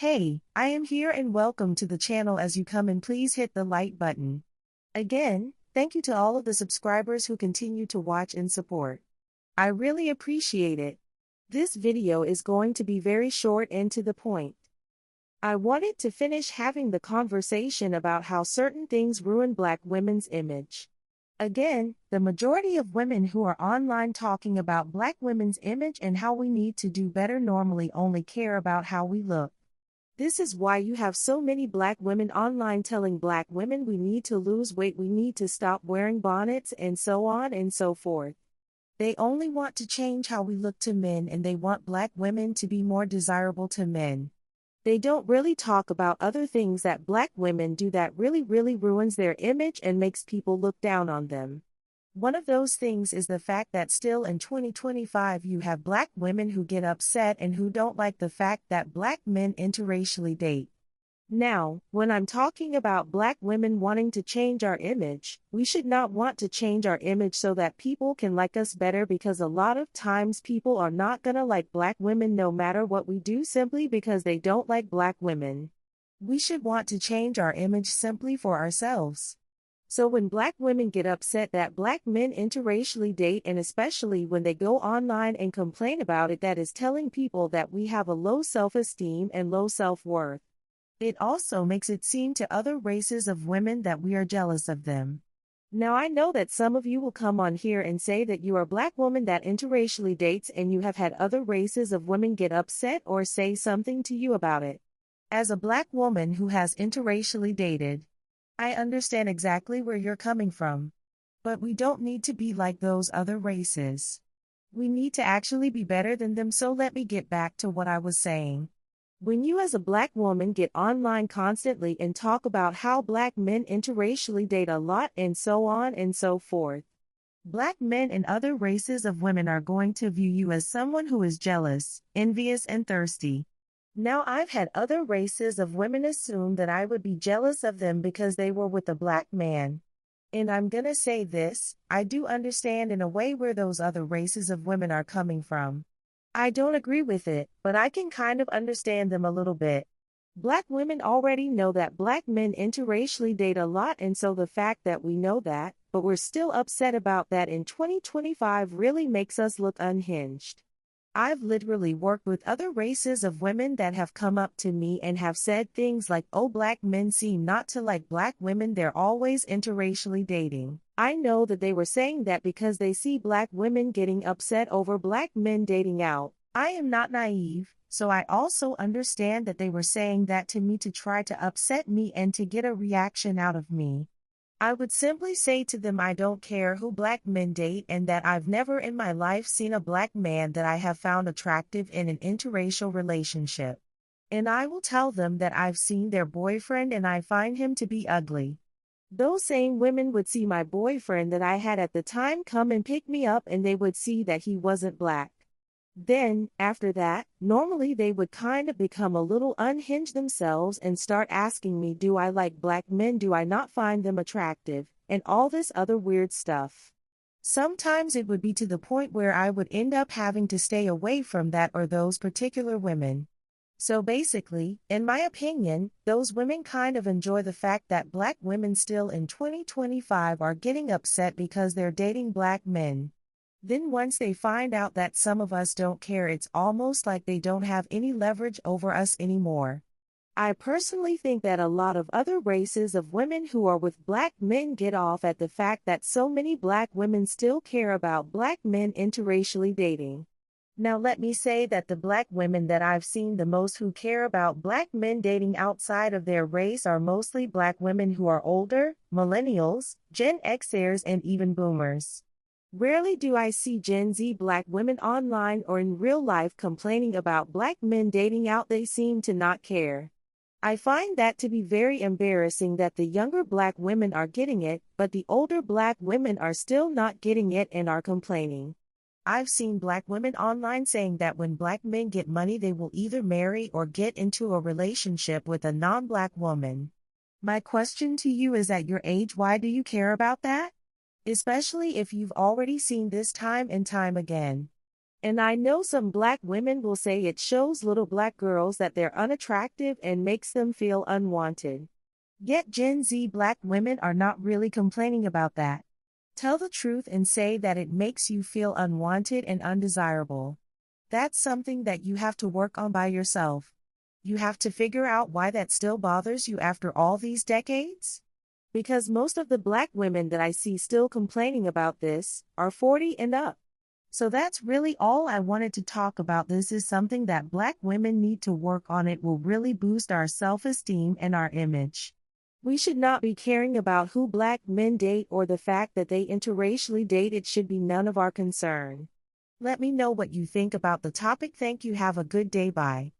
Hey, I am here and welcome to the channel. As you come in, please hit the like button. Again, thank you to all of the subscribers who continue to watch and support. I really appreciate it. This video is going to be very short and to the point. I wanted to finish having the conversation about how certain things ruin Black women's image. Again, the majority of women who are online talking about Black women's image and how we need to do better normally only care about how we look. This is why you have so many Black women online telling Black women we need to lose weight, we need to stop wearing bonnets, and so on and so forth. They only want to change how we look to men, and they want Black women to be more desirable to men. They don't really talk about other things that Black women do that really ruins their image and makes people look down on them. One of those things is the fact that still in 2025 you have Black women who get upset and who don't like the fact that Black men interracially date. Now, when I'm talking about Black women wanting to change our image, we should not want to change our image so that people can like us better, because a lot of times people are not gonna like Black women no matter what we do simply because they don't like Black women. We should want to change our image simply for ourselves. So when Black women get upset that Black men interracially date, and especially when they go online and complain about it, that is telling people that we have a low self-esteem and low self-worth. It also makes it seem to other races of women that we are jealous of them. Now I know that some of you will come on here and say that you are a Black woman that interracially dates and you have had other races of women get upset or say something to you about it. As a Black woman who has interracially dated, I understand exactly where you're coming from. But we don't need to be like those other races. We need to actually be better than them. So let me get back to what I was saying. When you as a Black woman get online constantly and talk about how Black men interracially date a lot and so on and so forth, Black men and other races of women are going to view you as someone who is jealous, envious, and thirsty. Now I've had other races of women assume that I would be jealous of them because they were with a Black man. And I'm gonna say this, I do understand in a way where those other races of women are coming from. I don't agree with it, but I can kind of understand them a little bit. Black women already know that Black men interracially date a lot, and so the fact that we know that, but we're still upset about that in 2025 really makes us look unhinged. I've literally worked with other races of women that have come up to me and have said things like, "Oh, Black men seem not to like Black women, they're always interracially dating." I know that they were saying that because they see Black women getting upset over Black men dating out. I am not naive, so I also understand that they were saying that to me to try to upset me and to get a reaction out of me. I would simply say to them I don't care who Black men date, and that I've never in my life seen a Black man that I have found attractive in an interracial relationship. And I will tell them that I've seen their boyfriend and I find him to be ugly. Those same women would see my boyfriend that I had at the time come and pick me up, and they would see that he wasn't Black. Then, after that, normally they would kind of become a little unhinged themselves and start asking me, do I like Black men, do I not find them attractive, and all this other weird stuff. Sometimes it would be to the point where I would end up having to stay away from that or those particular women. So basically, in my opinion, those women kind of enjoy the fact that Black women still in 2025 are getting upset because they're dating Black men. Then once they find out that some of us don't care, it's almost like they don't have any leverage over us anymore. I personally think that a lot of other races of women who are with Black men get off at the fact that so many Black women still care about Black men interracially dating. Now let me say that the Black women that I've seen the most who care about Black men dating outside of their race are mostly Black women who are older, millennials, Gen Xers, and even boomers. Rarely do I see Gen Z Black women online or in real life complaining about Black men dating out. They seem to not care. I find that to be very embarrassing that the younger Black women are getting it, but the older Black women are still not getting it and are complaining. I've seen Black women online saying that when Black men get money they will either marry or get into a relationship with a non-Black woman. My question to you is, at your age, why do you care about that? Especially if you've already seen this time and time again. And I know some black women will say it shows little black girls that they're unattractive and makes them feel unwanted. Yet Gen Z black women are not really complaining about that. Tell the truth and say that it makes you feel unwanted and undesirable. That's something that you have to work on by yourself. You have to figure out why that still bothers you after all these decades. Because most of the black women that I see still complaining about this are 40 and up. So that's really all I wanted to talk about. This is something that black women need to work on. It will really boost our self-esteem and our image. We should not be caring about who black men date or the fact that they interracially date. It should be none of our concern. Let me know what you think about the topic. Thank you. Have a good day. Bye.